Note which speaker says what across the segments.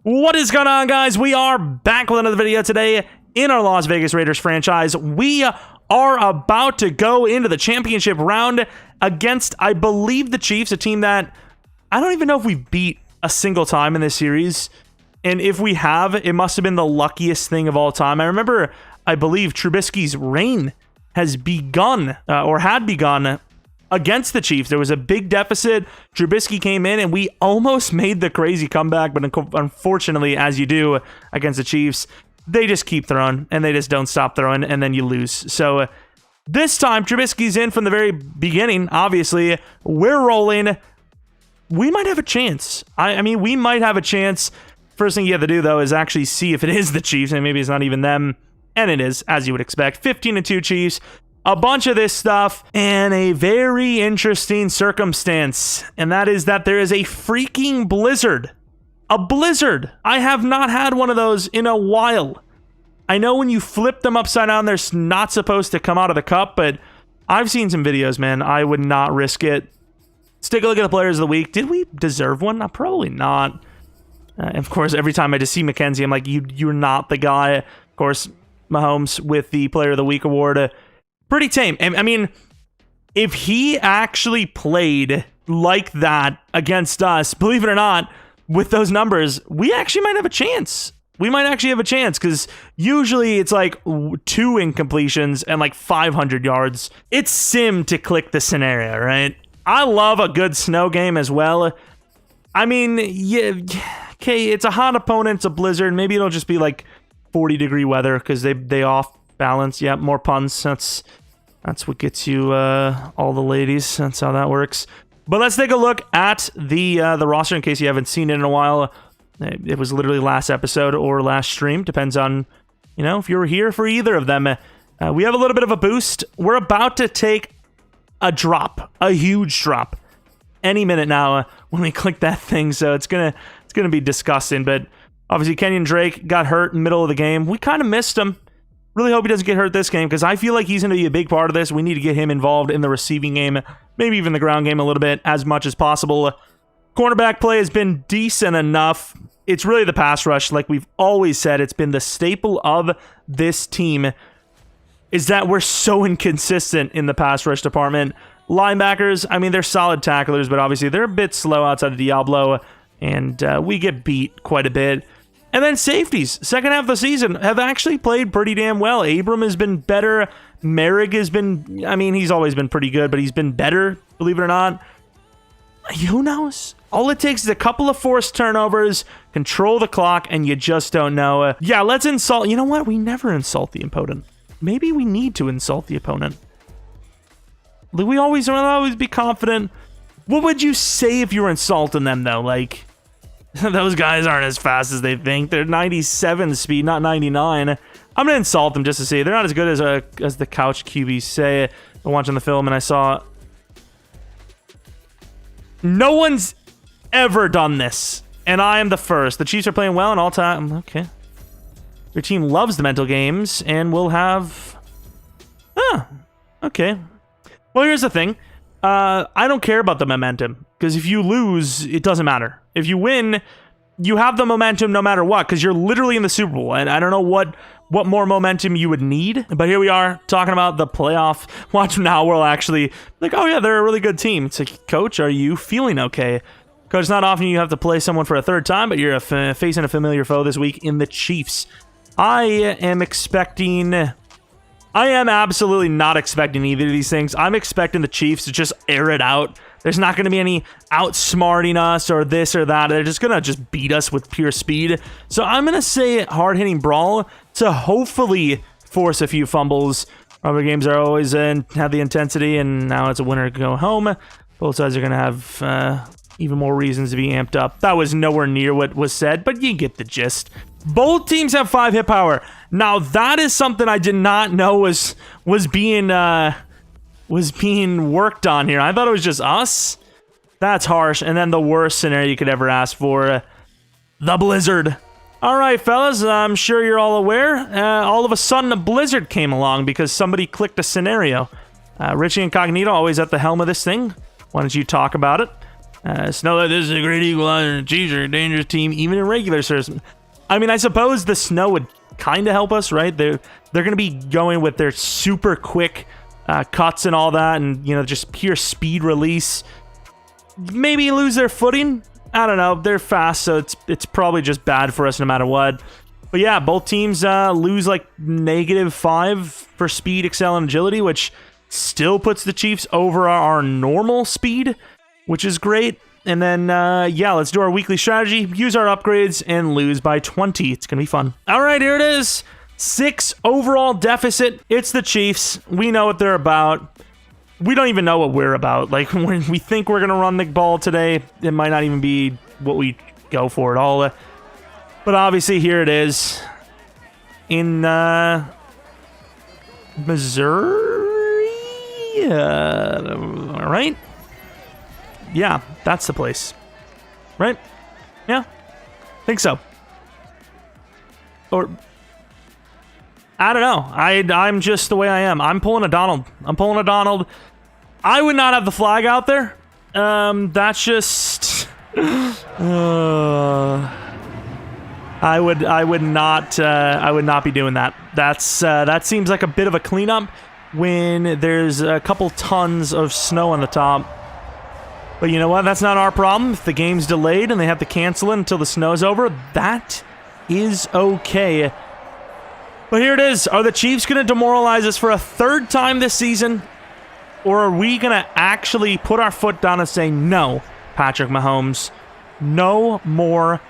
Speaker 1: What is going on, guys? We are back with another video today in our Las Vegas Raiders franchise. We are about to go into the championship round against, I believe, the Chiefs, a team that I don't even know if we beat a single time in this series. And if we have, it must have been the luckiest thing of all time. I remember, I believe, Trubisky's reign has begun, or had begun, against the Chiefs. There was a big deficit. Trubisky came in and we almost made the crazy comeback, but unfortunately, as you do against the Chiefs, they just keep throwing and they just don't stop throwing, and then you lose. So this time, Trubisky's in from the very beginning. Obviously, we're rolling. We might have a chance. I mean, we might have a chance. First thing you have to do, though, is actually see if it is the Chiefs, and maybe it's not even them. And it is, as you would expect. 15-2 Chiefs. A bunch of this stuff, and a very interesting circumstance, and that is that there is a freaking blizzard. A blizzard. I have not had one of those in a while. I know when you flip them upside down, they're not supposed to come out of the cup, but I've seen some videos, man. I would not risk it. Let's take a look at the players of the week. Did we deserve one? Probably not. Of course, every time I just see McKenzie, I'm like, you're not the guy. Of course, Mahomes with the Player of the Week award. Pretty tame. I mean, if he actually played like that against us, believe it or not, with those numbers, we actually might have a chance. We might actually have a chance, because usually it's like 2 incompletions and like 500 yards. It's sim to click the scenario, right? I love a good snow game as well. I mean, yeah, okay, it's a hot opponent, it's a blizzard. Maybe it'll just be like 40-degree weather because they off balance. Yeah, more puns. That's what gets you all the ladies. That's how that works. But let's take a look at the roster in case you haven't seen it in a while. It was literally last episode or last stream. Depends on, if you were here for either of them. We have a little bit of a boost. We're about to take a drop, a huge drop, any minute now when we click that thing. So it's gonna be disgusting. But obviously, Kenyon Drake got hurt in the middle of the game. We kind of missed him. Really hope he doesn't get hurt this game, because I feel like he's going to be a big part of this. We need to get him involved in the receiving game, maybe even the ground game a little bit, as much as possible. Cornerback play has been decent enough. It's really the pass rush. Like we've always said, it's been the staple of this team, is that we're so inconsistent in the pass rush department. Linebackers, I mean, they're solid tacklers, but obviously they're a bit slow outside of Diablo, and we get beat quite a bit. And then safeties, second half of the season, have actually played pretty damn well. Abram has been better. Merrick has been, I mean, he's always been pretty good, but he's been better, believe it or not. Who knows? All it takes is a couple of forced turnovers, control the clock, and you just don't know. Yeah, let's insult. You know what? We never insult the opponent. Maybe we need to insult the opponent. We always be confident. What would you say if you were insulting them, though? Like, those guys aren't as fast as they think. They're 97 speed, not 99. I'm going to insult them just to see. They're not as good as the couch QBs say. I'm watching the film and I saw... No one's ever done this, and I am the first. The Chiefs are playing well in all time. Okay. Your team loves the mental games, and we'll have... okay. Well, here's the thing. I don't care about the momentum, because if you lose, it doesn't matter. If you win, you have the momentum no matter what, because you're literally in the Super Bowl, and I don't know what more momentum you would need, but here we are talking about the playoff. Watch now, we'll actually like, oh yeah, they're a really good team. It's like, Coach, are you feeling okay? Coach, it's not often you have to play someone for a third time, but you're facing a familiar foe this week in the Chiefs. I am absolutely not expecting either of these things. I'm expecting the Chiefs to just air it out. There's not going to be any outsmarting us or this or that. They're just going to beat us with pure speed. So I'm going to say hard-hitting brawl to hopefully force a few fumbles. Rubber games are always have the intensity, and now it's a winner to go home. Both sides are going to have even more reasons to be amped up. That was nowhere near what was said, but you get the gist. Both teams have 5 hit power. Now, that is something I did not know was being worked on here. I thought it was just us. That's harsh. And then the worst scenario you could ever ask for, the blizzard. All right, fellas, I'm sure you're all aware. All of a sudden, a blizzard came along because somebody clicked a scenario. Richie Incognito, always at the helm of this thing. Why don't you talk about it? Snow, this is a great equalizer. Chiefs are a dangerous team, even in regular season. I mean, I suppose the snow would kind of help us, right? They're going to be going with their super quick cuts and all that, and just pure speed release. Maybe lose their footing. I don't know. They're fast, so it's probably just bad for us no matter what. But yeah, both teams lose like -5 for speed, excel, and agility, which still puts the Chiefs over our normal speed, which is great. And then, yeah, let's do our weekly strategy, use our upgrades, and lose by 20. It's going to be fun. All right, here it is. 6 overall deficit. It's the Chiefs. We know what they're about. We don't even know what we're about. Like, when we think we're going to run the ball today, it might not even be what we go for at all. But obviously, here it is. In, Missouri? All right. Yeah, that's the place. Right? Yeah. Think so. Or I don't know. I'm just the way I am. I'm pulling a Donald. I would not have the flag out there. That's just I would not be doing that. That seems like a bit of a cleanup when there's a couple tons of snow on the top. But you know what? That's not our problem. If the game's delayed and they have to cancel it until the snow's over, that is okay. But here it is. Are the Chiefs going to demoralize us for a 3rd time this season? Or are we going to actually put our foot down and say, no, Patrick Mahomes, no more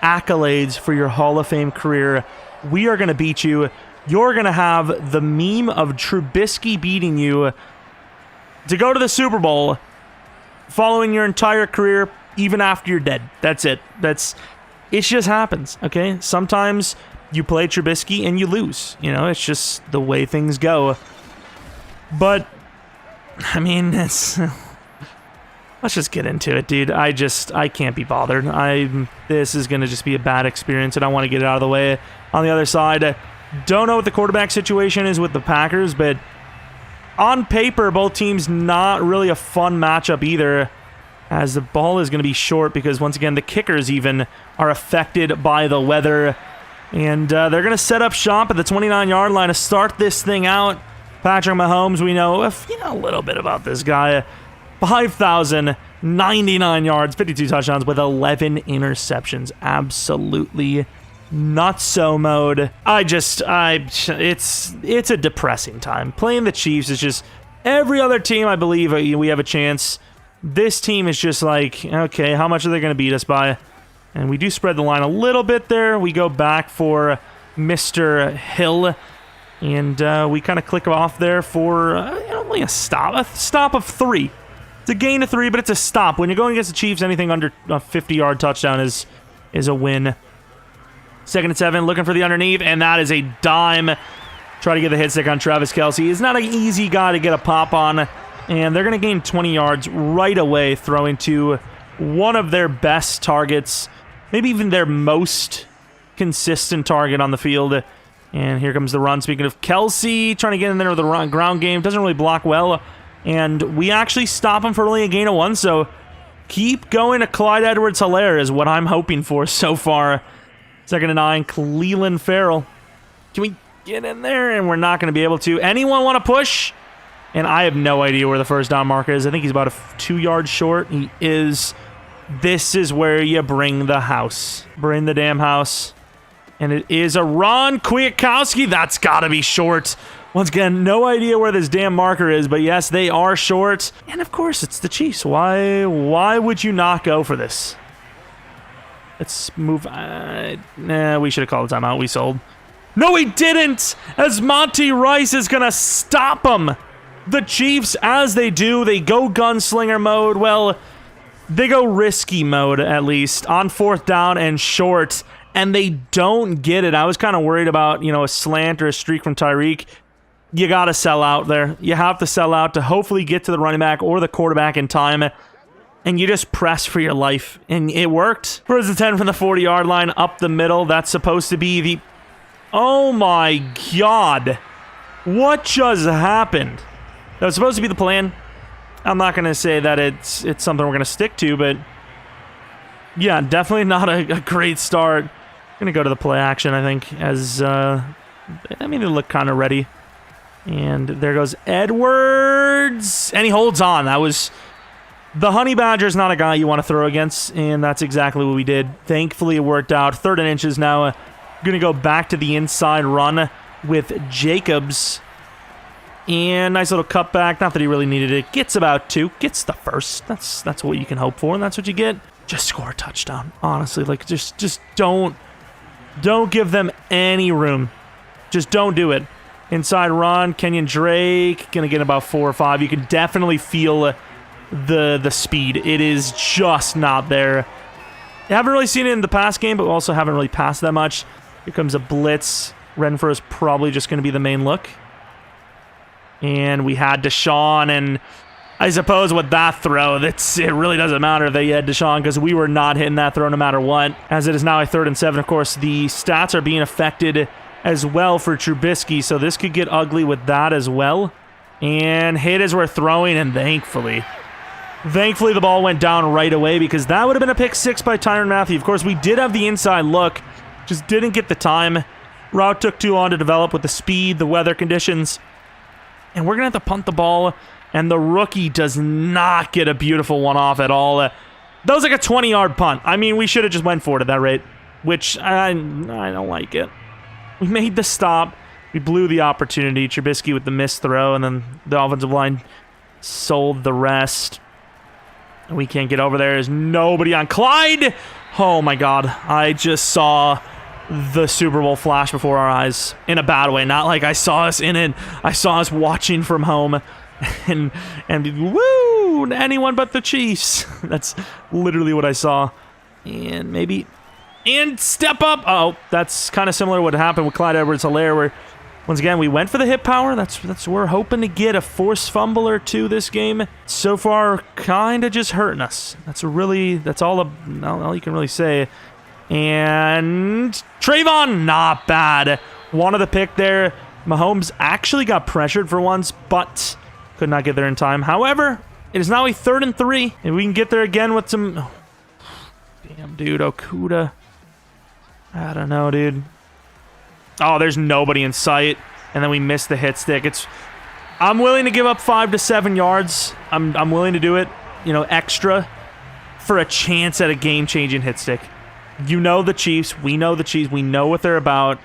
Speaker 1: accolades for your Hall of Fame career. We are going to beat you. You're going to have the meme of Trubisky beating you to go to the Super Bowl following your entire career, even after you're dead. That's it. It just happens, okay? Sometimes you play Trubisky and you lose. It's just the way things go. But, I mean, let's just get into it, dude. I can't be bothered. This is going to just be a bad experience, and I want to get it out of the way. On the other side, don't know what the quarterback situation is with the Packers, but on paper, both teams not really a fun matchup either, as the ball is going to be short because, once again, the kickers even are affected by the weather. And they're going to set up shop at the 29-yard line to start this thing out. Patrick Mahomes, we know a little bit about this guy. 5,099 yards, 52 touchdowns with 11 interceptions. Absolutely nutso mode. It's a depressing time. Playing the Chiefs is just, every other team, I believe we have a chance. This team is just like, okay, how much are they going to beat us by? And we do spread the line a little bit there. We go back for Mr. Hill. And we kind of click off there for only a stop of 3. It's a gain of 3, but it's a stop. When you're going against the Chiefs, anything under a 50-yard touchdown is a win. 2nd and 7, looking for the underneath, and that is a dime. Try to get the hit stick on Travis Kelce. He's not an easy guy to get a pop on, and they're going to gain 20 yards right away, throwing to one of their best targets, maybe even their most consistent target on the field. And here comes the run. Speaking of Kelce, trying to get in there with the ground game. Doesn't really block well. And we actually stop him for only a gain of 1. So keep going to Clyde Edwards-Helaire is what I'm hoping for so far. 2nd and 9, Cleveland Farrell. Can we get in there? And we're not going to be able to. Anyone want to push? And I have no idea where the first down marker is. I think he's about 2 yards short. He is. This is where you bring the house. Bring the damn house. And it is a run. Kwiatkowski, that's got to be short. Once again, no idea where this damn marker is, but yes, they are short. And of course, it's the Chiefs. Why would you not go for this? Let's move. We should have called a timeout. We sold. No, he didn't! As Monty Rice is going to stop him. The Chiefs, as they do, they go gunslinger mode. Well, they go risky mode, at least, on 4th down and short. And they don't get it. I was kind of worried about, a slant or a streak from Tyreek. You got to sell out there. You have to sell out to hopefully get to the running back or the quarterback in time. And you just press for your life. And it worked. First and 10 from the 40-yard line up the middle. That's supposed to be the... Oh my God. What just happened? That was supposed to be the plan. I'm not going to say that it's something we're going to stick to, but yeah, definitely not a great start. Going to go to the play action, I think, as, I mean, they look kind of ready. And there goes Edwards, and he holds on. That was... The Honey Badger's not a guy you want to throw against, and that's exactly what we did. Thankfully, it worked out. 3rd and inches now. Going to go back to the inside run with Jacobs. And nice little cutback. Not that he really needed it. Gets about 2. Gets the first. That's what you can hope for, and that's what you get. Just score a touchdown. Honestly, like, just don't give them any room. Just don't do it. Inside run. Kenyon Drake. Going to get about 4 or 5. You can definitely feel... the speed. It is just not there. I haven't really seen it in the pass game, but we also haven't really passed that much. Here comes a blitz. Renfro is probably just going to be the main look. And we had Deshaun, and I suppose with that throw, it really doesn't matter that you had Deshaun because we were not hitting that throw no matter what. As it is now a 3rd and 7, of course, the stats are being affected as well for Trubisky, so this could get ugly with that as well. And hit as we're throwing, and thankfully, the ball went down right away because that would have been a pick 6 by Tyrann Mathieu. Of course, we did have the inside look, just didn't get the time. Route took too long to develop with the speed, the weather conditions. And we're going to have to punt the ball, and the rookie does not get a beautiful one off at all. That was like a 20-yard punt. I mean, we should have just went for it at that rate, which I don't like it. We made the stop. We blew the opportunity. Trubisky with the missed throw, and then the offensive line sold the rest. We can't get over there. There's nobody on Clyde. Oh, my God. I just saw the Super Bowl flash before our eyes in a bad way. Not like I saw us in it. I saw us watching from home and woo, anyone but the Chiefs. That's literally what I saw. And maybe... And step up. Oh, that's kind of similar to what happened with Clyde Edwards-Helaire, where once again, we went for the hip power. That's we're hoping to get a forced fumble or 2 this game. So far, kind of just hurting us. That's all you can really say. And Trayvon, not bad. Wanted the pick there. Mahomes actually got pressured for once, but could not get there in time. However, it is now a 3rd and 3, and we can get there again with some... Oh, damn, dude, Okuda. I don't know, dude. Oh, there's nobody in sight, and then we missed the hit stick. I'm willing to give up 5 to 7 yards. I'm willing to do it, extra for a chance at a game-changing hit stick. You know the Chiefs. We know the Chiefs. We know what they're about.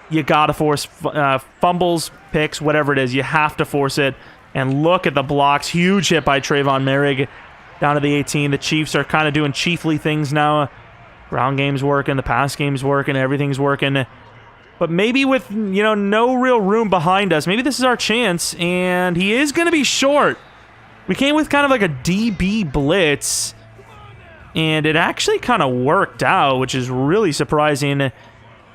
Speaker 1: You got to force fumbles, picks, whatever it is. You have to force it. And look at the blocks. Huge hit by Trayvon Merrick down to the 18. The Chiefs are kind of doing chiefly things now. Ground game's working. The pass game's working. Everything's working. But maybe with, no real room behind us, maybe this is our chance. And he is going to be short. We came with kind of like a DB blitz. And it actually kind of worked out, which is really surprising.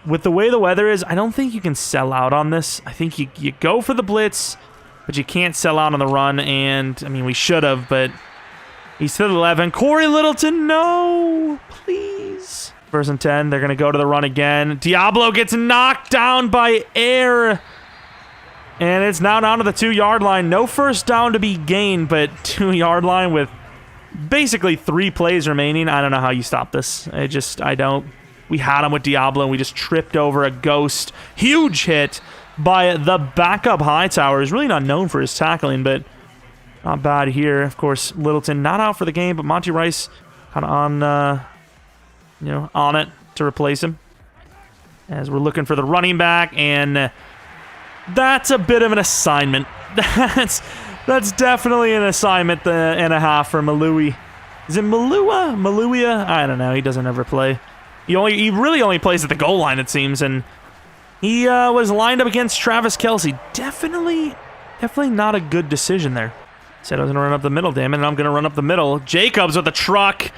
Speaker 1: With the way the weather is, I don't think you can sell out on this. I think you go for the blitz, but you can't sell out on the run. And, I mean, we should have, but he's to the 11. Corey Littleton, no, please. 1st and 10, they're going to go to the run again. Diablo gets knocked down by air. And it's now down to the 2-yard line. No first down to be gained, but 2-yard line with basically 3 plays remaining. I don't know how you stop this. I don't. We had him with Diablo, and we just tripped over a ghost. Huge hit by the backup Hightower. He's really not known for his tackling, but not bad here. Of course, Littleton not out for the game, but Monty Rice kind of on, on it to replace him. As we're looking for the running back, and that's a bit of an assignment. That's definitely an assignment and a half for Malui. Is it Malua? Maluia? I don't know. He doesn't ever play. He really only plays at the goal line, it seems, and he was lined up against Travis Kelce. Definitely not a good decision there. Said I was going to run up the middle, damn it, and I'm going to run up the middle. Jacobs with the truck.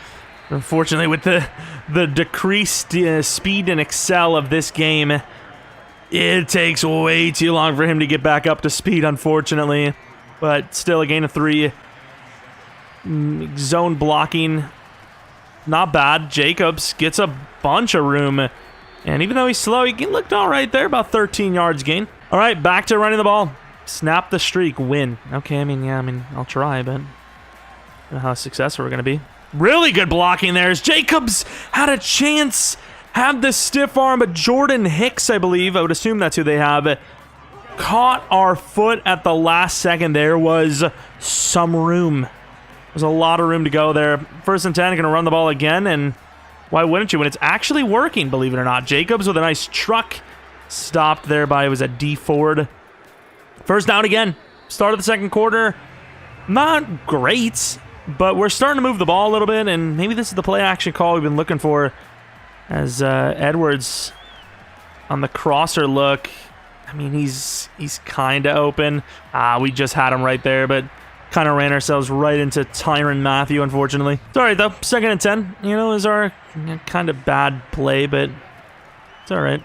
Speaker 1: Unfortunately, with the decreased speed and excel of this game, it takes way too long for him to get back up to speed, unfortunately. But still a gain of 3. Zone blocking. Not bad. Jacobs gets a bunch of room. And even though he's slow, he looked all right there. About 13 yards gain. All right, back to running the ball. Snap the streak, win. Okay, I mean, I'll try, but I don't know how successful we're going to be. Really good blocking there. Jacobs had a chance, had the stiff arm, but Jordan Hicks, I believe, I would assume that's who they have, caught our foot at the last second. There was some room. There's a lot of room to go there. 1st and 10, going to run the ball again, and why wouldn't you when it's actually working, believe it or not. Jacobs with a nice truck. Stopped there by, it was a D Ford. 1st down again. Start of the 2nd quarter. Not great, but we're starting to move the ball a little bit, and maybe this is the play action call we've been looking for as Edwards on the crosser look. I mean, he's kind of open. We just had him right there, but kind of ran ourselves right into Tyrann Mathieu, unfortunately. It's all right, though. 2nd and 10, is our kind of bad play, but it's all right.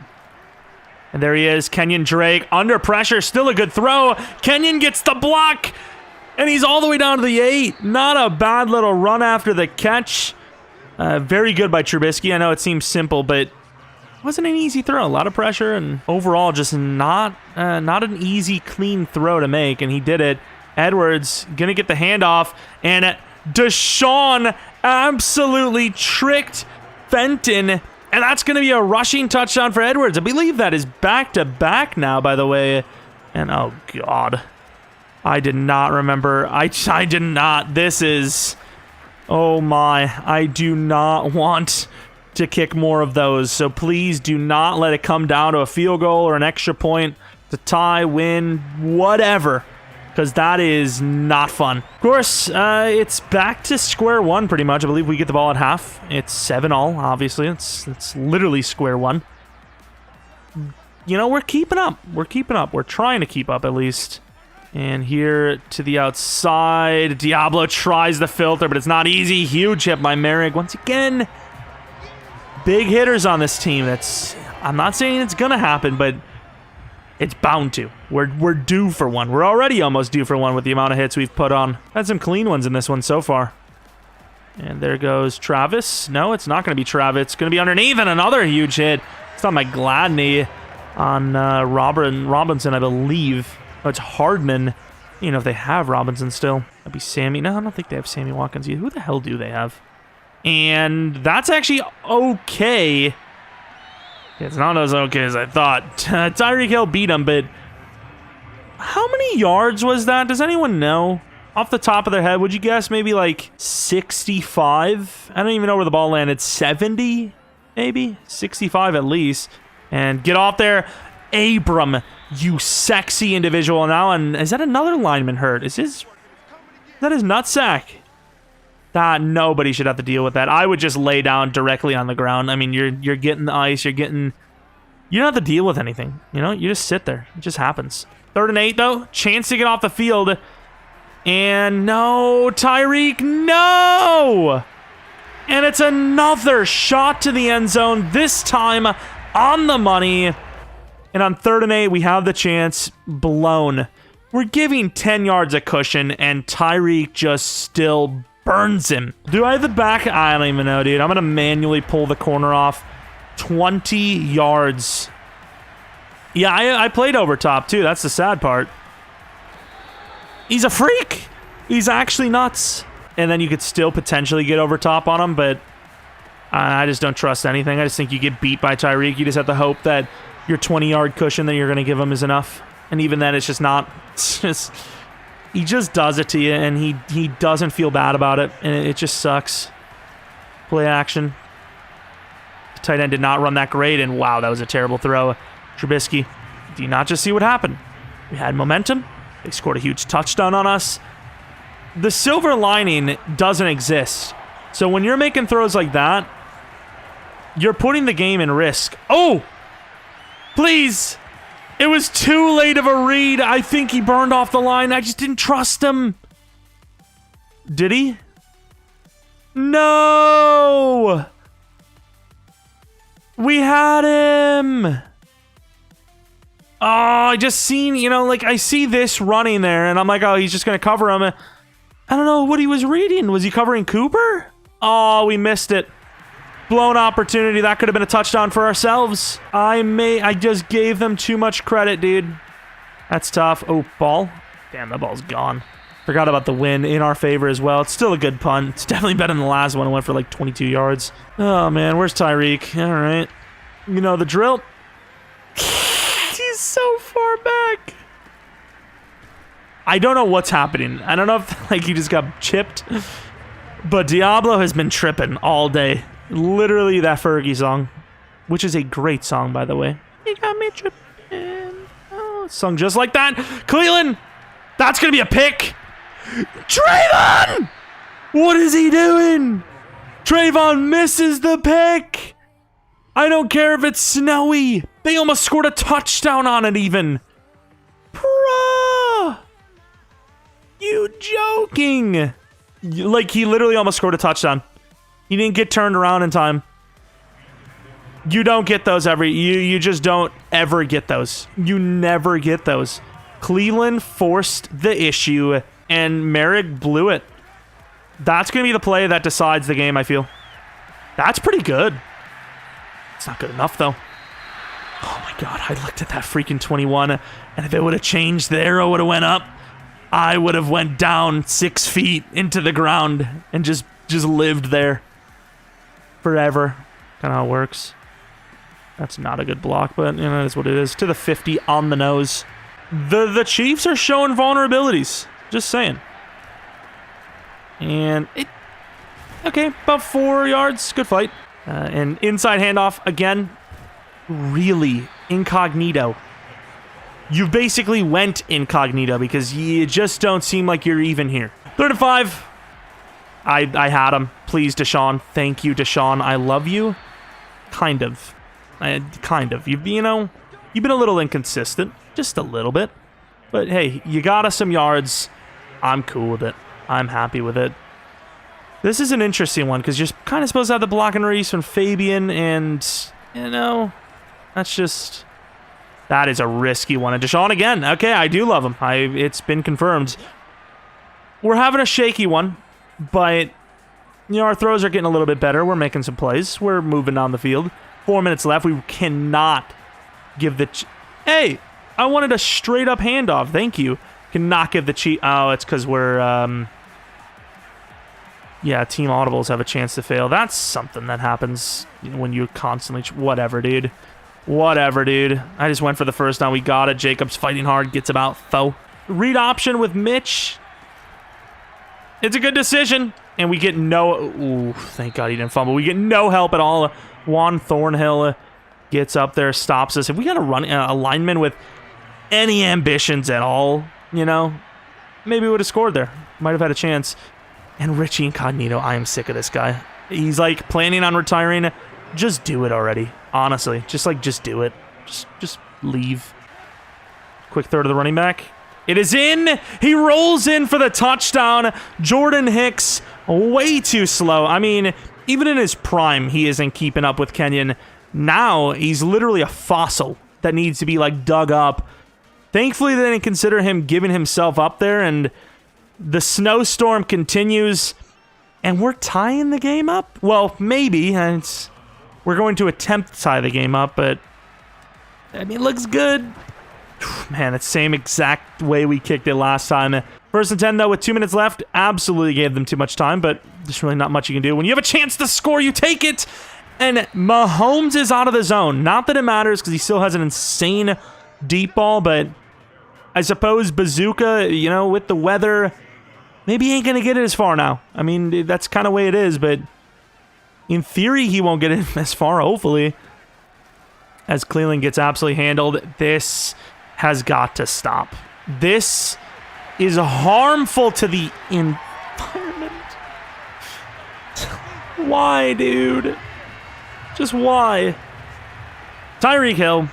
Speaker 1: And there he is, Kenyon Drake, under pressure, still a good throw. Kenyon gets the block, and he's all the way down to the 8. Not a bad little run after the catch. Very good by Trubisky. I know it seems simple, but it wasn't an easy throw. A lot of pressure, and overall just not an easy, clean throw to make, and he did it. Edwards going to get the handoff, and Deshaun absolutely tricked Fenton. And that's going to be a rushing touchdown for Edwards. I believe that is back-to-back now, by the way. And, oh, God. I did not remember. I did not. This is... Oh, my. I do not want to kick more of those. So please do not let it come down to a field goal or an extra point to tie, win, whatever. Because that is not fun. Of course, it's back to square one pretty much. I believe we get the ball at half. It's 7-all, obviously. It's literally square one. We're keeping up. We're keeping up. We're trying to keep up at least. And here to the outside. Diablo tries the filter, but it's not easy. Huge hit by Merrick. Once again, big hitters on this team. I'm not saying it's going to happen, but it's bound to. We're due for one. We're already almost due for one with the amount of hits we've put on. Had some clean ones in this one so far. And there goes Travis. No, it's not going to be Travis. It's going to be underneath, and another huge hit. It's on my Gladney on Robinson, I believe. Oh, it's Hardman. If they have Robinson still. That'd be Sammy. No, I don't think they have Sammy Watkins either. Who the hell do they have? And that's actually okay. It's not as okay as I thought. Tyreek Hill beat him, but how many yards was that? Does anyone know? Off the top of their head, would you guess maybe like 65? I don't even know where the ball landed. 70, maybe? 65 at least. And get off there. Abram, you sexy individual now. And is that another lineman hurt? Is that his nutsack? Nobody should have to deal with that. I would just lay down directly on the ground. I mean, you're getting the ice. You don't have to deal with anything. You just sit there. It just happens. 3rd and 8, though. Chance to get off the field. And no, Tyreek, no! And it's another shot to the end zone, this time on the money. And on 3rd and 8, we have the chance. Blown. We're giving 10 yards a cushion, and Tyreek just still burns him. Do I have the back? I don't even know, dude. I'm going to manually pull the corner off. 20 yards. Yeah, I played over top, too. That's the sad part. He's a freak. He's actually nuts. And then you could still potentially get over top on him, but I just don't trust anything. I just think you get beat by Tyreek. You just have to hope that your 20-yard cushion that you're going to give him is enough. And even then, it's just not. It's just... He just does it to you, and he doesn't feel bad about it, and it just sucks. Play action. The tight end did not run that great, and wow, that was a terrible throw. Trubisky, do you not just see what happened? We had momentum. They scored a huge touchdown on us. The silver lining doesn't exist. So when you're making throws like that, you're putting the game in risk. Oh! Please! It was too late of a read. I think he burned off the line. I just didn't trust him. Did he? No! We had him! Oh, I just seen, I see this running there, and I'm like, oh, he's just going to cover him. I don't know what he was reading. Was he covering Cooper? Oh, we missed it. Blown opportunity. That could have been a touchdown for ourselves. I just gave them too much credit, dude. That's tough. Oh, ball. Damn, that ball's gone. Forgot about the win in our favor as well. It's still a good punt. It's definitely better than the last one. It went for like 22 yards. Oh, man. Where's Tyreek? All right. You know the drill. He's so far back. I don't know what's happening. I don't know if like he just got chipped. But Diablo has been tripping all day. Literally that Fergie song. Which is a great song, by the way. You got me tripping. Oh, sung just like that. Cleveland. That's going to be a pick. Trayvon! What is he doing? Trayvon misses the pick. I don't care if it's snowy. They almost scored a touchdown on it even. Bruh. You joking? Like, he literally almost scored a touchdown. He didn't get turned around in time. You don't get those you just don't ever get those. You never get those. Cleveland forced the issue, and Merrick blew it. That's going to be the play that decides the game, I feel. That's pretty good. It's not good enough, though. Oh, my God. I looked at that freaking 21, and if it would have changed, the arrow would have went up. I would have went down 6 feet into the ground and just lived there forever. Kind of how it works. That's not a good block, but you know, that's what it is. To the 50 on the nose. The Chiefs are showing vulnerabilities. Just saying. And it... Okay, about 4 yards. Good fight. And inside handoff again. Really incognito. You basically went incognito because you just don't seem like you're even here. 3rd and 5. I had him. Please, Deshaun. Thank you, Deshaun. I love you. Kind of. Kind of. You've been a little inconsistent. Just a little bit. But hey, you got us some yards. I'm cool with it. I'm happy with it. This is an interesting one because you're kind of supposed to have the block and release from Fabian, and, you know, that's just... That is a risky one. And Deshaun again. Okay, I do love him. It's been confirmed. We're having a shaky one, but, you know, our throws are getting a little bit better. We're making some plays. We're moving down the field. 4 minutes left. We cannot give the... Hey, I wanted a straight-up handoff. Thank you. Cannot give the cheat... Oh, it's because we're... Yeah, team audibles have a chance to fail. That's something that happens when you constantly... Whatever, dude. Whatever, dude. I just went for the first down. We got it. Jacobs fighting hard. Gets about though. Read option with Mitch. It's a good decision. And we get no... Ooh, thank God he didn't fumble. We get no help at all. Juan Thornhill gets up there, stops us. If we got to run a lineman with any ambitions at all, you know, maybe we would have scored there. Might have had a chance. And Richie Incognito, I am sick of this guy. He's like planning on retiring. Just do it already. Honestly, just do it. Just leave. Quick throw to the running back. It is in. He rolls in for the touchdown. Jordan Hicks, way too slow. I mean, even in his prime, he isn't keeping up with Kenyon. Now, he's literally a fossil that needs to be, like, dug up. Thankfully, they didn't consider him giving himself up there, and the snowstorm continues, and we're tying the game up? Well, maybe. We're going to attempt to tie the game up, but, I mean, it looks good. Man, it's the same exact way we kicked it last time. 1st and 10, though, with 2 minutes left. Absolutely gave them too much time, but there's really not much you can do. When you have a chance to score, you take it. And Mahomes is out of the zone. Not that it matters because he still has an insane deep ball, but I suppose Bazooka, you know, with the weather, maybe he ain't going to get it as far now. I mean, that's kind of the way it is, but in theory, he won't get it as far, hopefully. As Cleveland gets absolutely handled, this has got to stop. This is harmful to the environment. Why, dude? Just why? Tyreek Hill,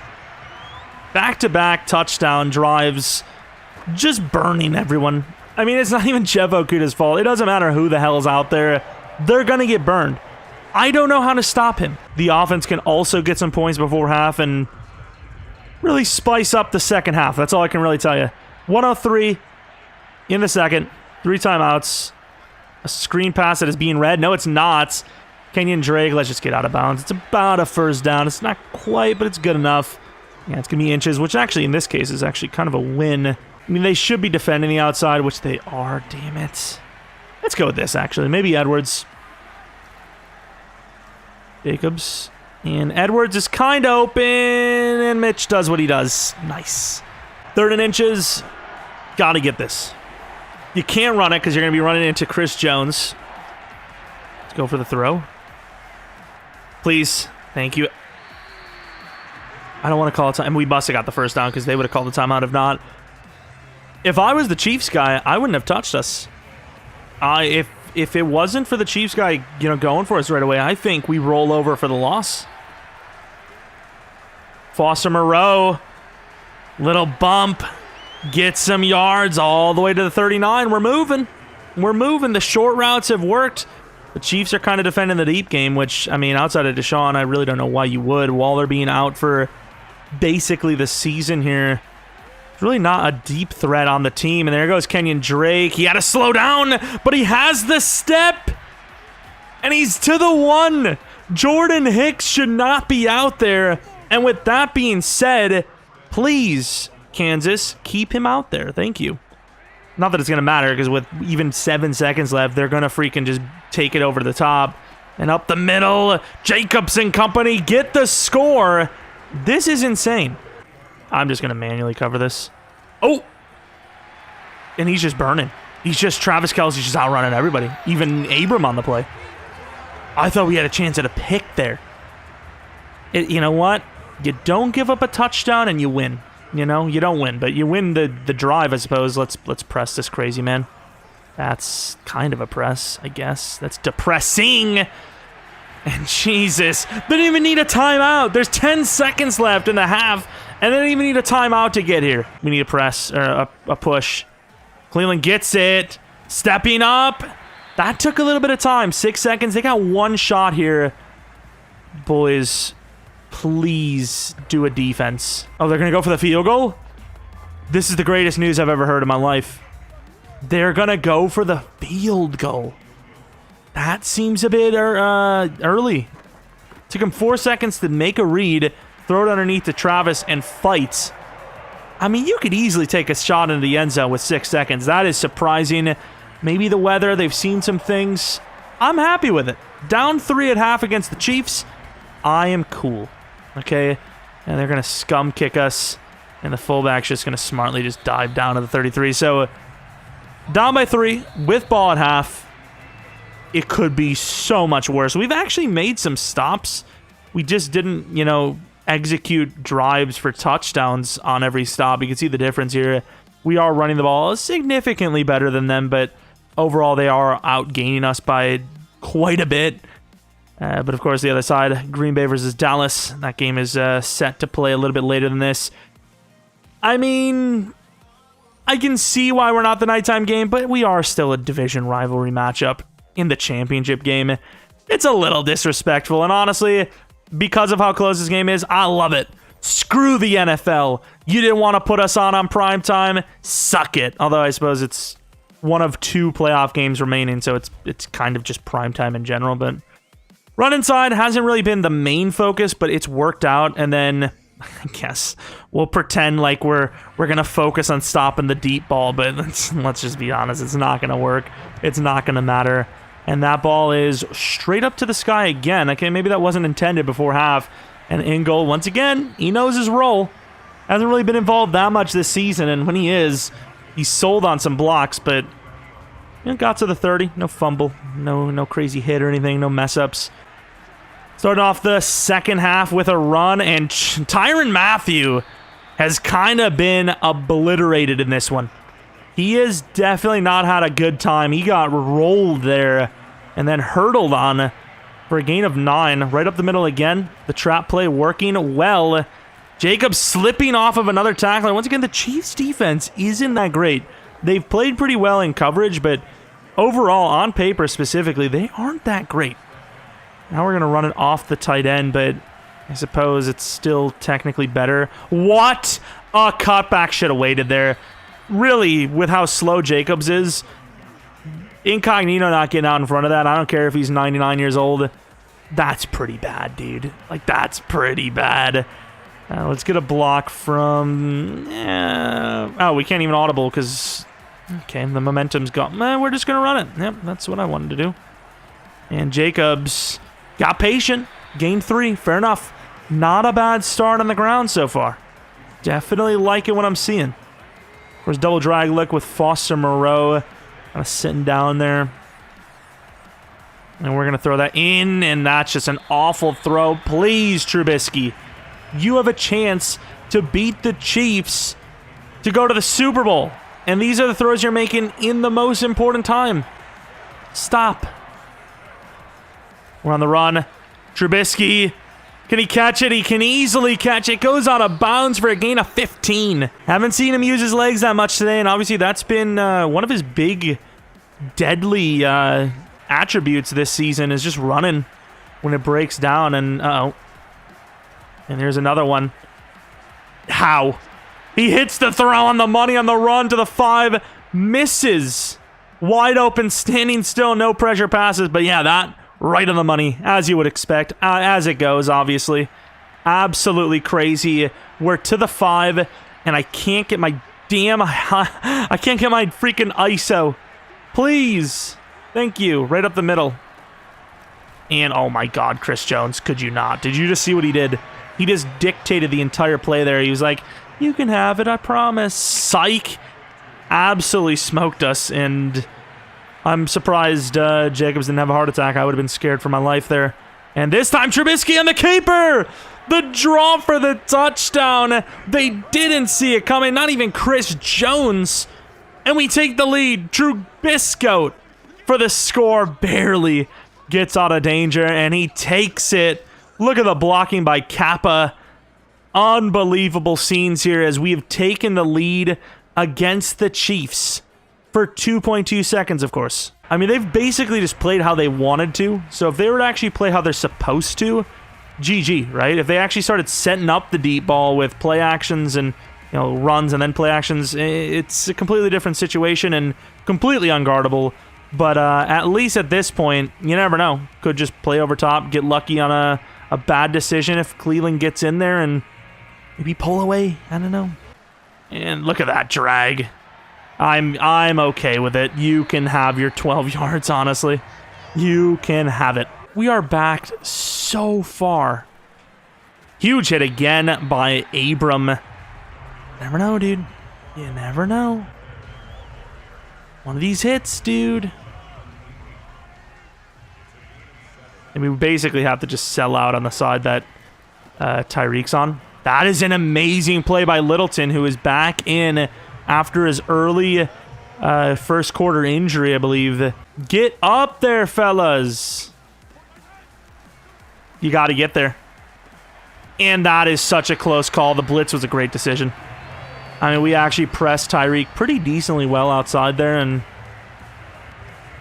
Speaker 1: back-to-back touchdown drives, just burning everyone. I mean, it's not even Jeff Okudah's fault. It doesn't matter who the hell's out there. They're going to get burned. I don't know how to stop him. The offense can also get some points before half and really spice up the second half. That's all I can really tell you. 103 in the second. 3 timeouts. A screen pass that is being read. No, it's not. Kenyon Drake, let's just get out of bounds. It's about a first down. It's not quite, but it's good enough. Yeah, it's going to be inches, which actually in this case is actually kind of a win. I mean, they should be defending the outside, which they are. Damn it. Let's go with this, actually. Maybe Edwards. Jacobs. And Edwards is kind of open, and Mitch does what he does. Nice. 3rd and inches. Got to get this. You can't run it because you're going to be running into Chris Jones. Let's go for the throw. Please. Thank you. I don't want to call it time. We must have got the first down because they would have called the timeout if not. If I was the Chiefs guy, I wouldn't have touched us. If it wasn't for the Chiefs guy, going for us right away, I think we roll over for the loss. Foster Moreau. Little bump. Get some yards all the way to the 39. We're moving. We're moving. The short routes have worked. The Chiefs are kind of defending the deep game, which, I mean, outside of Deshaun, I really don't know why you would. Waller being out for basically the season here. It's really not a deep threat on the team. And there goes Kenyon Drake. He had to slow down, but he has the step. And he's to the 1. Jordan Hicks should not be out there. And with that being said, please, Kansas, keep him out there. Thank you. Not that it's going to matter, because with even 7 seconds left, they're going to freaking just take it over the top. And up the middle, Jacobs and company get the score. This is insane. I'm just going to manually cover this. Oh! And he's just burning. He's just, Travis Kelce's just outrunning everybody. Even Abram on the play. I thought we had a chance at a pick there. You know what? You don't give up a touchdown and you win. You don't win, but you win the drive, I suppose. Let's press this crazy man. That's kind of a press, I guess. That's depressing. And Jesus, they didn't even need a timeout. There's 10 seconds left in the half, and they didn't even need a timeout to get here. We need a press, or a push. Cleveland gets it. Stepping up. That took a little bit of time. 6 seconds. They got one shot here. Boys, please do a defense. Oh, they're going to go for the field goal? This is the greatest news I've ever heard in my life. They're going to go for the field goal. That seems a bit early. Took him 4 seconds to make a read, throw it underneath to Travis, and fight. I mean, you could easily take a shot into the end zone with 6 seconds. That is surprising. Maybe the weather. They've seen some things. I'm happy with it. Down 3 at half against the Chiefs. I am cool. Okay? And they're going to scum kick us. And the fullback's just going to smartly just dive down to the 33. So, down by 3 with ball at half. It could be so much worse. We've actually made some stops. We just didn't, execute drives for touchdowns on every stop. You can see the difference here. We are running the ball significantly better than them, but overall they are outgaining us by quite a bit. But of course, the other side, Green Bay versus Dallas. That game is set to play a little bit later than this. I mean, I can see why we're not the nighttime game, but we are still a division rivalry matchup in the championship game. It's a little disrespectful, and honestly, because of how close this game is, I love it. Screw the NFL. You didn't want to put us on primetime. Suck it. Although I suppose it's one of 2 playoff games remaining, so it's kind of just primetime in general. But run inside hasn't really been the main focus, but it's worked out. And then I guess we'll pretend like we're gonna focus on stopping the deep ball, but let's just be honest, it's not gonna work. It's not gonna matter. And that ball is straight up to the sky again. Okay, maybe that wasn't intended before half. And in goal, once again, he knows his role. Hasn't really been involved that much this season, and when he is, he's sold on some blocks, but got to the 30. No fumble, no crazy hit or anything, no mess-ups. Starting off the second half with a run, and Tyrann Mathieu has kind of been obliterated in this one. He has definitely not had a good time. He got rolled there and then hurdled on for a gain of 9. Right up the middle again. The trap play working well. Jacobs slipping off of another tackler. Once again, the Chiefs' defense isn't that great. They've played pretty well in coverage, but overall, on paper specifically, they aren't that great. Now we're going to run it off the tight end, but I suppose it's still technically better. What? A cutback should have waited there. Really, with how slow Jacobs is, Incognito not getting out in front of that. I don't care if he's 99 years old. That's pretty bad, dude. Like, that's pretty bad. Let's get a block from... oh, we can't even audible because... Okay, the momentum's gone. We're just going to run it. Yep, that's what I wanted to do. And Jacobs got patient. Gained 3. Fair enough. Not a bad start on the ground so far. Definitely liking what I'm seeing. Of course, double drag look with Foster Moreau. Kind of sitting down there. And we're going to throw that in, and that's just an awful throw. Please, Trubisky. You have a chance to beat the Chiefs to go to the Super Bowl. And these are the throws you're making in the most important time. Stop. We're on the run. Trubisky. Can he catch it? He can easily catch it. Goes out of bounds for a gain of 15. Haven't seen him use his legs that much today, and obviously that's been one of his big, deadly attributes this season is just running when it breaks down. And uh-oh. And here's another one. How? He hits the throw on the money on the run to the 5. Misses. Wide open, standing still, no pressure passes. But yeah, that right on the money, as you would expect. As it goes, obviously. Absolutely crazy. We're to the 5, and I can't get my damn... I can't get my freaking ISO. Please. Thank you. Right up the middle. And oh my God, Chris Jones, could you not? Did you just see what he did? He just dictated the entire play there. He was like, you can have it, I promise. Psych. Absolutely smoked us, and I'm surprised Jacobs didn't have a heart attack. I would have been scared for my life there. And this time, Trubisky on the keeper! The draw for the touchdown. They didn't see it coming, not even Chris Jones. And we take the lead. Trubisky for the score. Barely gets out of danger, and he takes it. Look at the blocking by Kappa. Unbelievable scenes here as we have taken the lead against the Chiefs for 2.2 seconds, of course. I mean, they've basically just played how they wanted to. So if they were to actually play how they're supposed to, GG, right? If they actually started setting up the deep ball with play actions and runs and then play actions, it's a completely different situation and completely unguardable. But at least at this point, you never know. Could just play over top, get lucky on a bad decision if Cleveland gets in there and maybe pull away. I don't know. And look at that drag. I'm okay with it. You can have your 12 yards, honestly. You can have it. We are backed so far. Huge hit again by Abram. Never know, dude. You never know. One of these hits, dude. And we basically have to just sell out on the side that Tyreek's on. That is an amazing play by Littleton, who is back in after his early first quarter injury, I believe. Get up there, fellas. You got to get there. And that is such a close call. The blitz was a great decision. I mean, we actually pressed Tyreek pretty decently well outside there, and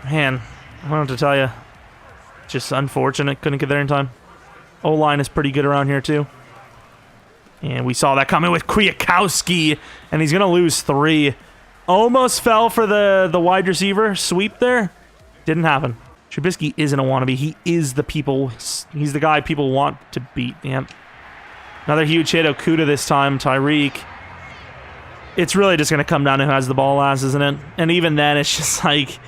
Speaker 1: man, I don't have to tell you, just unfortunate. Couldn't get there in time. O-line is pretty good around here, too. And we saw that coming with Kwiatkowski, and he's going to lose 3. Almost fell for the wide receiver sweep there. Didn't happen. Trubisky isn't a wannabe. He is the people. He's the guy people want to beat. Yep. Another huge hit. Okuda this time. Tyreek. It's really just going to come down to who has the ball last, isn't it? And even then, it's just like,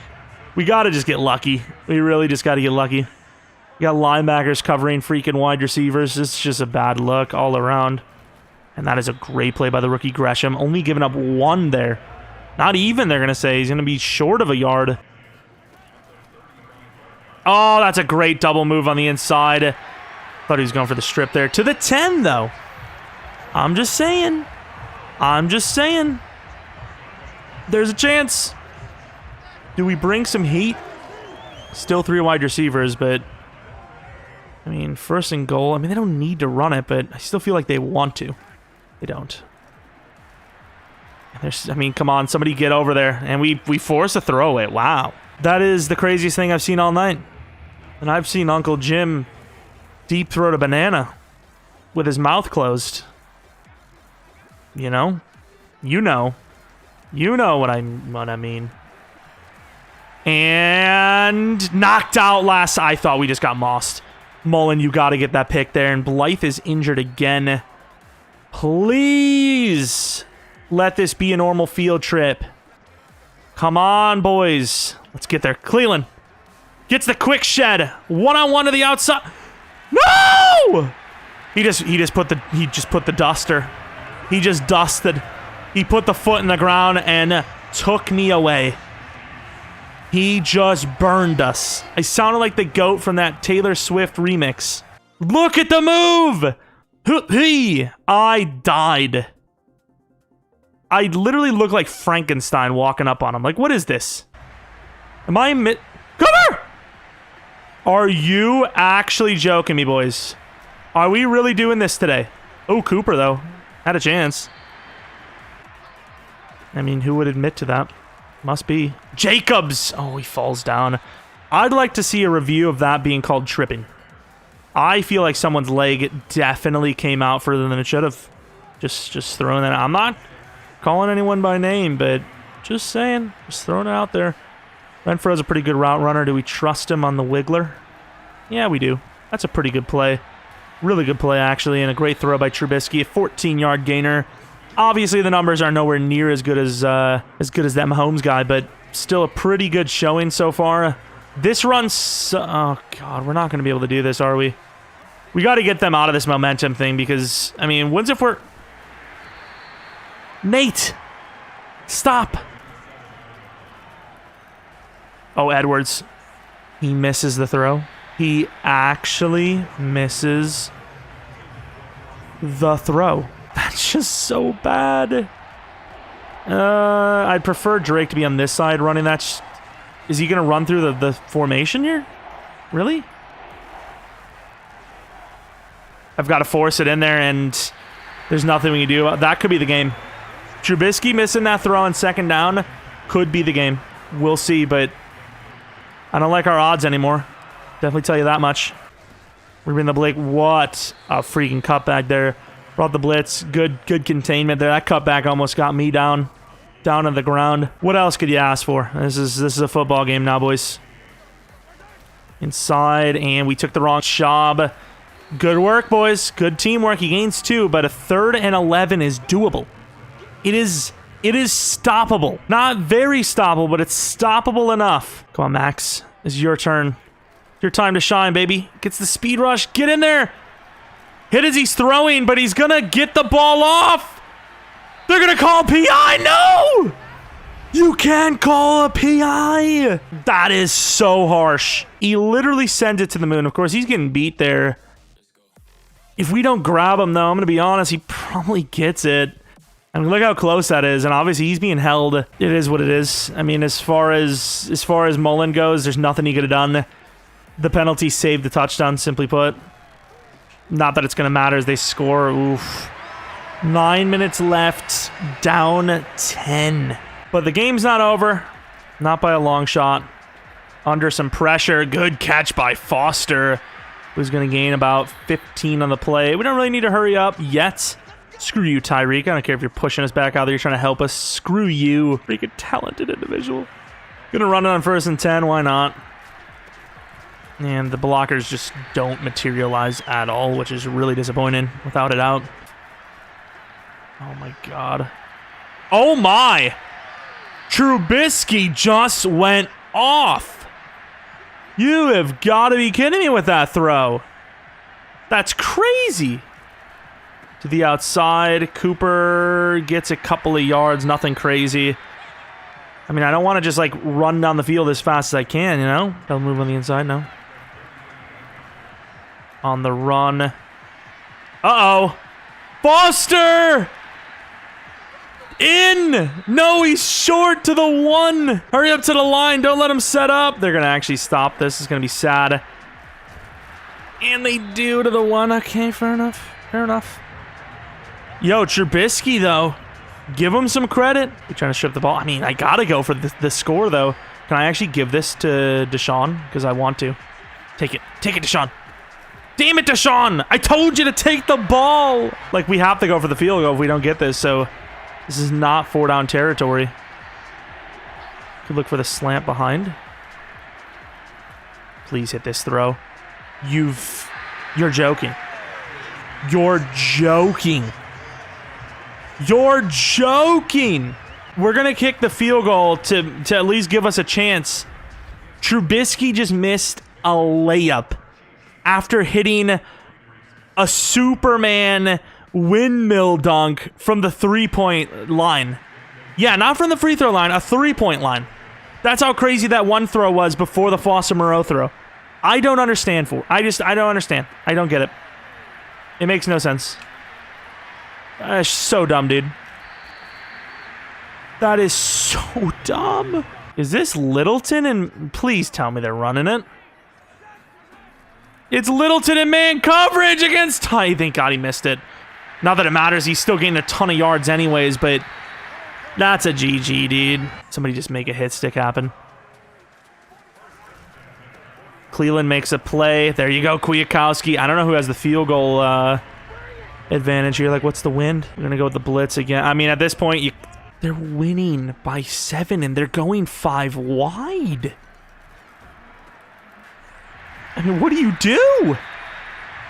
Speaker 1: we got to just get lucky. We really just got to get lucky. You got linebackers covering freaking wide receivers. It's just a bad look all around. And that is a great play by the rookie Gresham. Only giving up 1 there. Not even, they're going to say. He's going to be short of a yard. Oh, that's a great double move on the inside. Thought he was going for the strip there. To the 10, though. I'm just saying. There's a chance. Do we bring some heat? Still 3 wide receivers, but I mean, 1st and goal. I mean, they don't need to run it, but I still feel like they want to. They don't. I mean, come on, somebody get over there. And we force a throw it. Wow. That is the craziest thing I've seen all night. And I've seen Uncle Jim deep throat a banana with his mouth closed. You know? You know what I mean. And knocked out last. I thought we just got mossed. Mullen, you got to get that pick there. And Blythe is injured again. Please let this be a normal field trip. Come on, boys. Let's get there. Cleveland gets the quick shed. One-on-one to the outside. No! He just put the duster. He just dusted. He put the foot in the ground and took me away. He just burned us. I sounded like the goat from that Taylor Swift remix. Look at the move! I died. I literally look like Frankenstein walking up on him. Like, what is this? Am I Cover! Are you actually joking me, boys? Are we really doing this today? Oh, Cooper, though. Had a chance. I mean, who would admit to that? Must be. Jacobs! Oh, he falls down. I'd like to see a review of that being called tripping. I feel like someone's leg definitely came out further than it should have. Just throwing that out. I'm not calling anyone by name, but just saying. Just throwing it out there. Renfro's a pretty good route runner. Do we trust him on the wiggler? Yeah, we do. That's a pretty good play. Really good play, actually, and a great throw by Trubisky. A 14-yard gainer. Obviously, the numbers are nowhere near as good as that Mahomes guy, but still a pretty good showing so far. This runs... Oh, God, we're not going to be able to do this, are we? We got to get them out of this momentum thing because, I mean, when's if we're... Nate! Stop! Oh, Edwards. He misses the throw. He actually misses the throw. That's just so bad. I'd prefer Drake to be on this side running that. Is he going to run through the formation here? Really? I've got to force it in there, and there's nothing we can do. That could be the game. Trubisky missing that throw on second down could be the game. We'll see, but I don't like our odds anymore. Definitely tell you that much. We're in the Blake. What a freaking cutback there. Brought the blitz. Good containment there. That cutback almost got me down on the ground. What else could you ask for? This is a football game now, boys. Inside, and we took the wrong job. Good work, boys. Good teamwork. He gains 2, but a 3rd and 11 is doable. It is stoppable. Not very stoppable, but it's stoppable enough. Come on, Max. It's your turn. Your time to shine, baby. Gets the speed rush. Get in there. Hit as he's throwing, but he's going to get the ball off. They're going to call PI. No! You can't call a PI. That is so harsh. He literally sends it to the moon. Of course, he's getting beat there. If we don't grab him, though, I'm going to be honest, he probably gets it. I mean, look how close that is, and obviously he's being held. It is what it is. I mean, as far as Mullen goes, there's nothing he could have done. The penalty saved the touchdown, simply put. Not that it's going to matter as they score. Oof. 9 minutes left, down 10. But the game's not over. Not by a long shot. Under some pressure. Good catch by Foster, who's going to gain about 15 on the play. We don't really need to hurry up yet. Screw you, Tyreek. I don't care if you're pushing us back out there. You're trying to help us. Screw you. Freaking talented individual. Gonna run it on 1st and 10. Why not? And the blockers just don't materialize at all, which is really disappointing, without a doubt. Oh, my God. Oh, my! Trubisky just went off. You have got to be kidding me with that throw. That's crazy. To the outside. Cooper gets a couple of yards. Nothing crazy. I mean, I don't want to just, like, run down the field as fast as I can, you know? Don't move on the inside, no. On the run. Uh-oh. Foster! In! No, he's short to the 1. Hurry up to the line. Don't let him set up. They're going to actually stop this. It's going to be sad. And they do to the 1. Okay, fair enough. Fair enough. Yo, Trubisky, though. Give him some credit. You're trying to strip the ball. I mean, I got to go for the score, though. Can I actually give this to Deshaun? Because I want to. Take it. Take it, Deshaun. Damn it, Deshaun! I told you to take the ball! Like, we have to go for the field goal if we don't get this, so this is not 4-down territory. Could look for the slant behind. Please hit this throw. You're joking. You're joking. You're joking. We're going to kick the field goal to at least give us a chance. Trubisky just missed a layup after hitting a Superman windmill dunk from the three-point line. Yeah, not from the free throw line, a three-point line. That's how crazy that one throw was before the Foster Moreau throw. I don't understand. I don't understand. I don't get it. It makes no sense. That's so dumb, dude. That is so dumb. Is this Littleton? And please tell me they're running it. It's Littleton in man coverage against... Thank God he missed it. Not that it matters. He's still getting a ton of yards anyways, but that's a GG, dude. Somebody just make a hit stick happen. Cleveland makes a play. There you go, Kwiatkowski. I don't know who has the field goal advantage here. Like, what's the wind? We're going to go with the blitz again. I mean, at this point, they're winning by 7, and they're going 5 wide. I mean, what do you do?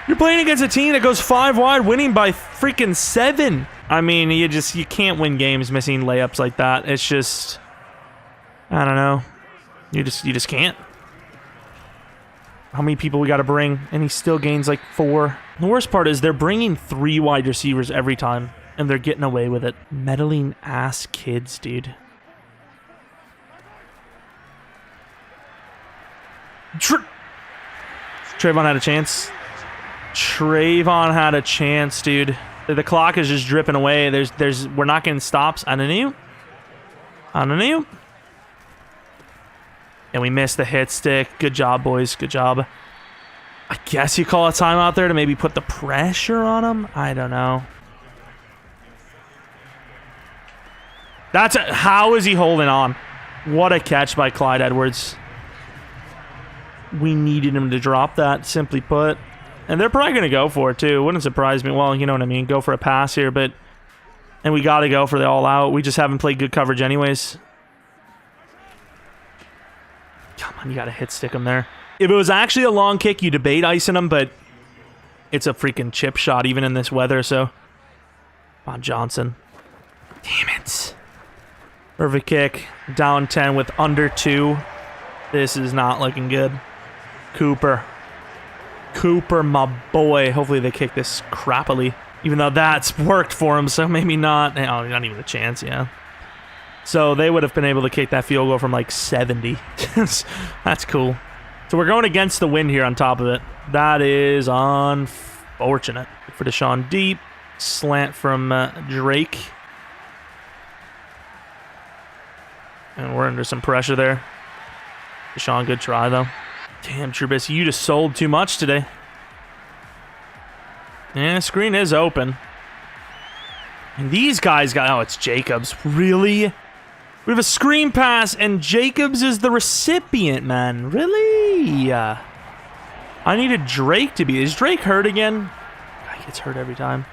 Speaker 1: You're playing against a team that goes 5 wide, winning by freaking 7. I mean, you can't win games missing layups like that. It's just, I don't know. You just can't. How many people we got to bring? And he still gains like 4. The worst part is they're bringing 3 wide receivers every time, and they're getting away with it. Meddling ass kids, dude. Trayvon had a chance. Trayvon had a chance, dude. The clock is just dripping away. We're not getting stops. I don't know. And we missed the hit stick. Good job, boys. Good job. I guess you call a timeout there to maybe put the pressure on him. I don't know. How is he holding on? What a catch by Clyde Edwards. We needed him to drop that, simply put. And they're probably going to go for it, too. Wouldn't surprise me. Well, you know what I mean. Go for a pass here, but... And we got to go for the all-out. We just haven't played good coverage anyways. Come on, you got to hit stick him there. If it was actually a long kick, you debate icing him, but... It's a freaking chip shot, even in this weather, so... Come on, Johnson. Damn it. Perfect kick. Down 10 with under 2. This is not looking good. Cooper, my boy. Hopefully they kick this crappily. Even though that's worked for him, so maybe not. Oh, not even a chance, yeah. So they would have been able to kick that field goal from like 70. That's cool. So we're going against the wind here on top of it. That is unfortunate. For Deshaun deep. Slant from Drake. And we're under some pressure there. Deshaun, good try, though. Damn, Trubisky, you just sold too much today. Yeah, screen is open. And these guys got... Oh, it's Jacobs. Really? We have a screen pass, and Jacobs is the recipient, man. Really? I needed Drake to be... Is Drake hurt again? He gets hurt every time.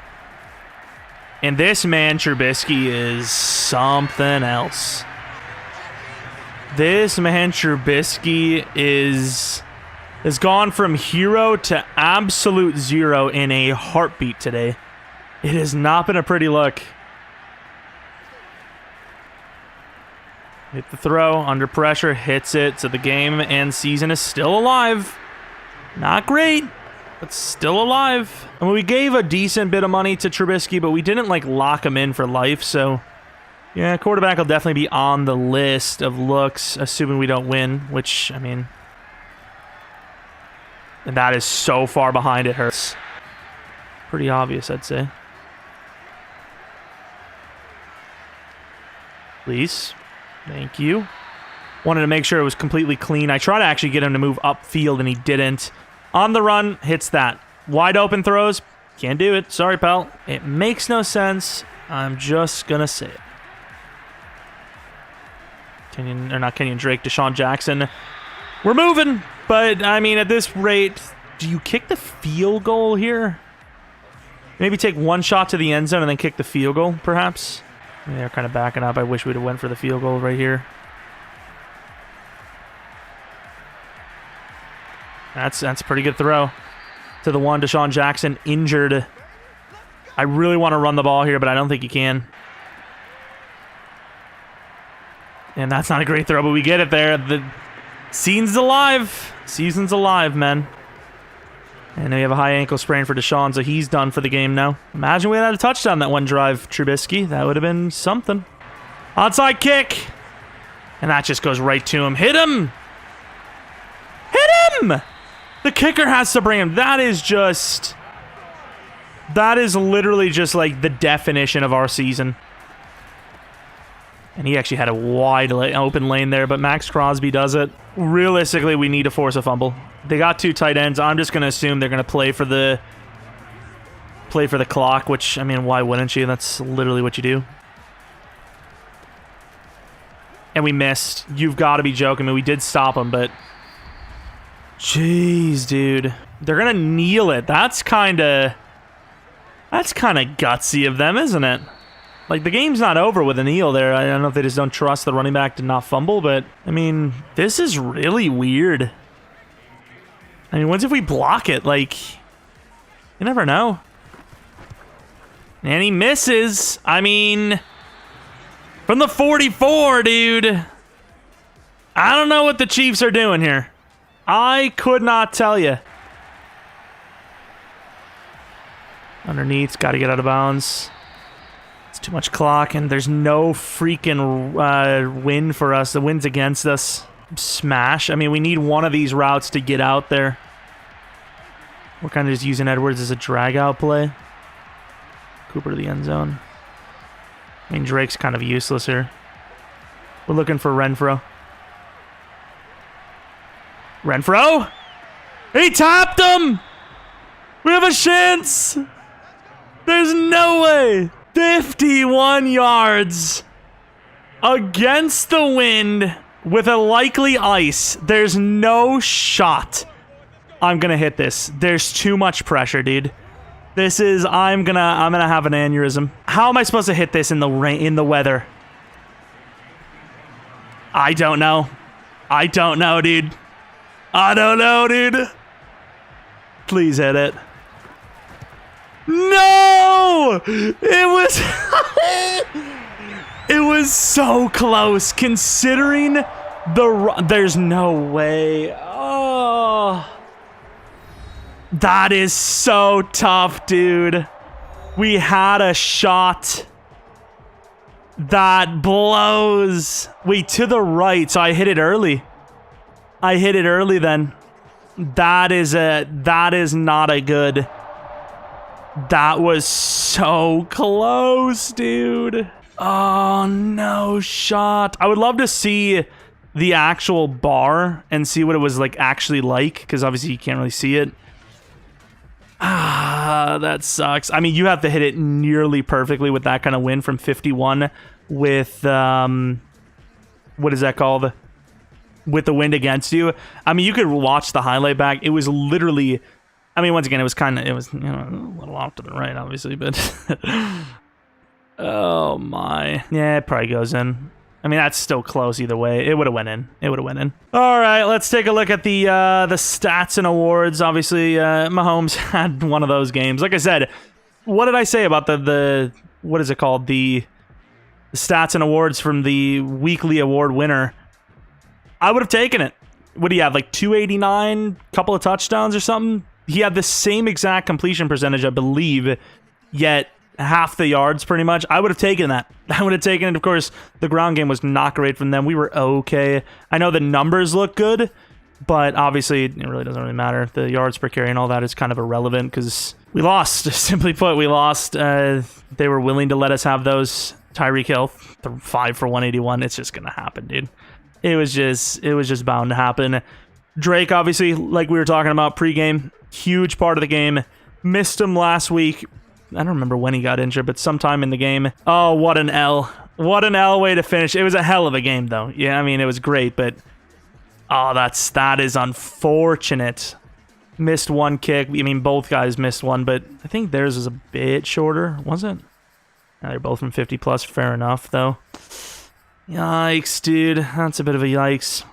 Speaker 1: And this man, Trubisky, is something else. This man, Trubisky, has gone from hero to absolute zero in a heartbeat today. It has not been a pretty look. Hit the throw, under pressure, hits it, so the game and season is still alive. Not great, but still alive. I mean, we gave a decent bit of money to Trubisky, but we didn't, like, lock him in for life, so... Yeah, quarterback will definitely be on the list of looks, assuming we don't win, which, I mean... And that is so far behind it hurts. Pretty obvious, I'd say. Please. Thank you. Wanted to make sure it was completely clean. I tried to actually get him to move upfield, and he didn't. On the run, hits that. Wide open throws, can't do it. Sorry, pal. It makes no sense. I'm just going to say it. Drake, Deshaun Jackson. We're moving, but I mean, at this rate, do you kick the field goal here? Maybe take one shot to the end zone and then kick the field goal, perhaps? Yeah, they're kind of backing up. I wish we'd have went for the field goal right here. That's a pretty good throw. To the one, Deshaun Jackson injured. I really want to run the ball here, but I don't think you can. And that's not a great throw, but we get it there. The season's alive. Season's alive, man. And we have a high ankle sprain for Deshaun, so he's done for the game now. Imagine we had a touchdown that one drive, Trubisky. That would have been something. Onside kick. And that just goes right to him. Hit him! Hit him! The kicker has to bring him. That is literally just like the definition of our season. And he actually had a wide open lane there, but Max Crosby does it. Realistically, we need to force a fumble. They got 2 tight ends. I'm just going to assume they're going to play for the clock, which, I mean, why wouldn't you? That's literally what you do. And we missed. You've got to be joking. I mean, we did stop them, but... Jeez, dude. They're going to kneel it. That's kind of gutsy of them, isn't it? Like, the game's not over with a kneel there. I don't know if they just don't trust the running back to not fumble, but, I mean, this is really weird. I mean, what if we block it? Like, you never know. And he misses. I mean, from the 44, dude. I don't know what the Chiefs are doing here. I could not tell you. Underneath, got to get out of bounds. It's too much clock, and there's no freaking win for us. The win's against us. Smash. I mean, we need one of these routes to get out there. We're kind of just using Edwards as a drag-out play. Cooper to the end zone. I mean, Drake's kind of useless here. We're looking for Renfro. Renfro? He tapped him! We have a chance! There's no way! 51 yards against the wind with a likely ice. There's no shot I'm gonna hit this. There's too much pressure, dude. This is I'm gonna have an aneurysm. How am I supposed to hit this in the rain, in the weather? I don't know. I don't know, dude. I don't know, dude. Please hit it. No! It was... It was so close, considering the... There's no way. Oh... That is so tough, dude. We had a shot. That blows. Wait, to the right, so I hit it early. I hit it early then. That is not a good... That was so close, dude. Oh, no shot. I would love to see the actual bar and see what it was like actually like, because obviously you can't really see it. Ah, that sucks. I mean, you have to hit it nearly perfectly with that kind of wind from 51 with, what is that called? With the wind against you. I mean, you could watch the highlight back. It was literally... I mean, once again, it was, you know, a little off to the right, obviously, but... Oh, my. Yeah, it probably goes in. I mean, that's still close either way. It would have went in. It would have went in. All right, let's take a look at the stats and awards. Obviously, Mahomes had one of those games. Like I said, what did I say about the what is it called? The stats and awards from the weekly award winner? I would have taken it. What do you have, like 289, couple of touchdowns or something? He had the same exact completion percentage, I believe, yet half the yards pretty much. I would have taken that. I would have taken it. Of course, the ground game was not great from them. We were okay. I know the numbers look good, but obviously it really doesn't really matter. The yards per carry and all that is kind of irrelevant because we lost. Simply put, we lost. They were willing to let us have those. Tyreek Hill, 5 for 181. It's just going to happen, dude. It was just bound to happen. Drake, obviously, like we were talking about pregame, huge part of the game. Missed him last week. I don't remember when he got injured, but sometime in the game. Oh, what an L. What an L way to finish. It was a hell of a game, though. Yeah, I mean, it was great, but... Oh, that is unfortunate. Missed one kick. I mean, both guys missed one, but I think theirs was a bit shorter, was it? Yeah, they're both from 50 plus. Fair enough, though. Yikes, dude. That's a bit of a yikes.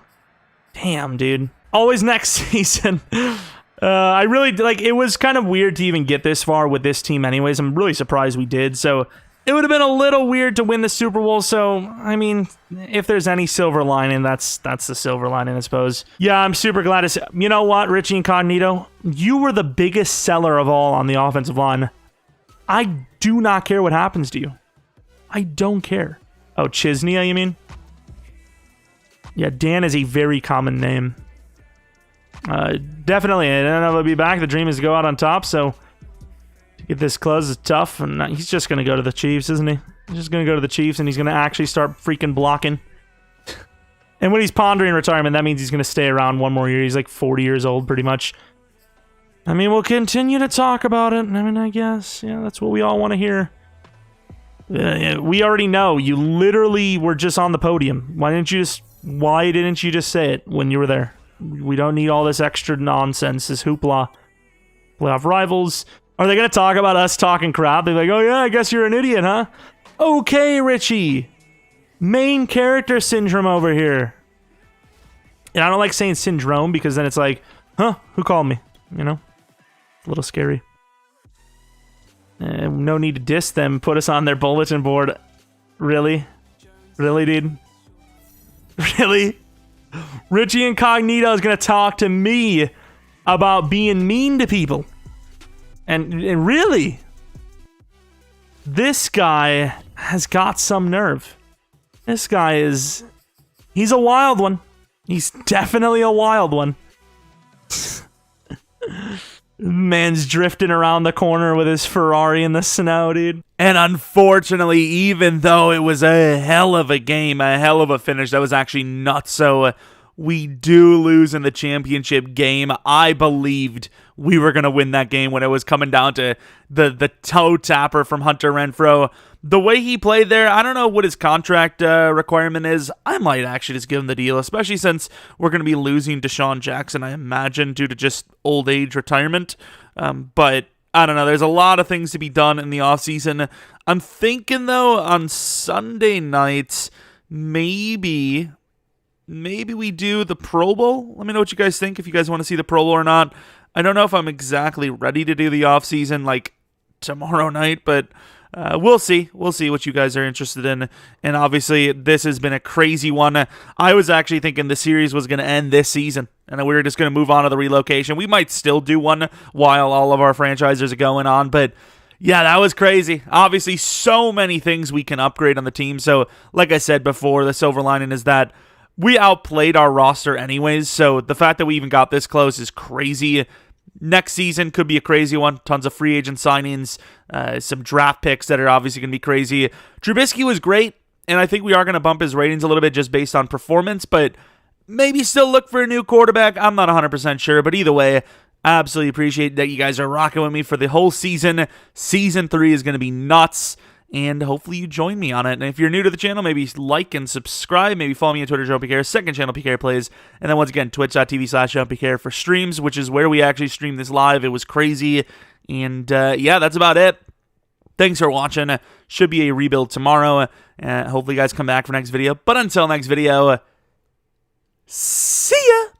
Speaker 1: Damn, dude. Always next season. I really, like, it was kind of weird to even get this far with this team anyways. I'm really surprised we did. So it would have been a little weird to win the Super Bowl. So, I mean, if there's any silver lining, that's the silver lining, I suppose. Yeah, I'm super glad to see. You know what, Richie Incognito? You were the biggest seller of all on the offensive line. I do not care what happens to you. I don't care. Oh, Chisnia, you mean? Yeah, Dan is a very common name. Definitely, I don't know if he'll be back. The dream is to go out on top, so to get this close is tough. And he's just going to go to the Chiefs, isn't he? He's just going to go to the Chiefs, and he's going to actually start freaking blocking. And when he's pondering retirement, that means he's going to stay around one more year. He's like 40 years old, pretty much. I mean, we'll continue to talk about it. I mean, I guess, yeah, that's what we all want to hear. We already know. You literally were just on the podium. Why didn't you just say it when you were there? We don't need all this extra nonsense, this hoopla. Playoff rivals. Are they going to talk about us talking crap? They're like, oh yeah, I guess you're an idiot, huh? Okay, Richie. Main character syndrome over here. And I don't like saying syndrome because then it's like, huh, who called me? You know? A little scary. No need to diss them. Put us on their bulletin board. Really? Really, dude? Really? Richie Incognito is going to talk to me about being mean to people. And really? This guy has got some nerve. This guy is... He's a wild one. He's definitely a wild one. Man's drifting around the corner with his Ferrari in the snow, dude.
Speaker 2: And unfortunately, even though it was a hell of a game, a hell of a finish, that was actually not so. We do lose in the championship game. I believed we were going to win that game when it was coming down to the toe tapper from Hunter Renfrow. The way he played there, I don't know what his contract requirement is. I might actually just give him the deal, especially since we're going to be losing Deshaun Jackson, I imagine, due to just old age retirement. But I don't know. There's a lot of things to be done in the offseason. I'm thinking, though, on Sunday nights, maybe we do the Pro Bowl. Let me know what you guys think, if you guys want to see the Pro Bowl or not. I don't know if I'm exactly ready to do the offseason like tomorrow night, but we'll see. We'll see what you guys are interested in. And obviously, this has been a crazy one. I was actually thinking the series was going to end this season, and we were just going to move on to the relocation. We might still do one while all of our franchises are going on, but yeah, that was crazy. Obviously, so many things we can upgrade on the team. So, like I said before, the silver lining is that we outplayed our roster anyways, so the fact that we even got this close is crazy. Next season could be a crazy one. Tons of free agent signings, some draft picks that are obviously going to be crazy. Trubisky was great, and I think we are going to bump his ratings a little bit just based on performance, but maybe still look for a new quarterback. I'm not 100% sure, but either way, I absolutely appreciate that you guys are rocking with me for the whole season. Season 3 is going to be nuts. And hopefully you join me on it. And if you're new to the channel, maybe like and subscribe. Maybe follow me on Twitter, Jeromepkr. Second channel, PK Plays. And then once again, twitch.tv/Jeromepkr for streams, which is where we actually stream this live. It was crazy. And yeah, that's about it. Thanks for watching. Should be a rebuild tomorrow. Hopefully you guys come back for next video. But until next video, see ya!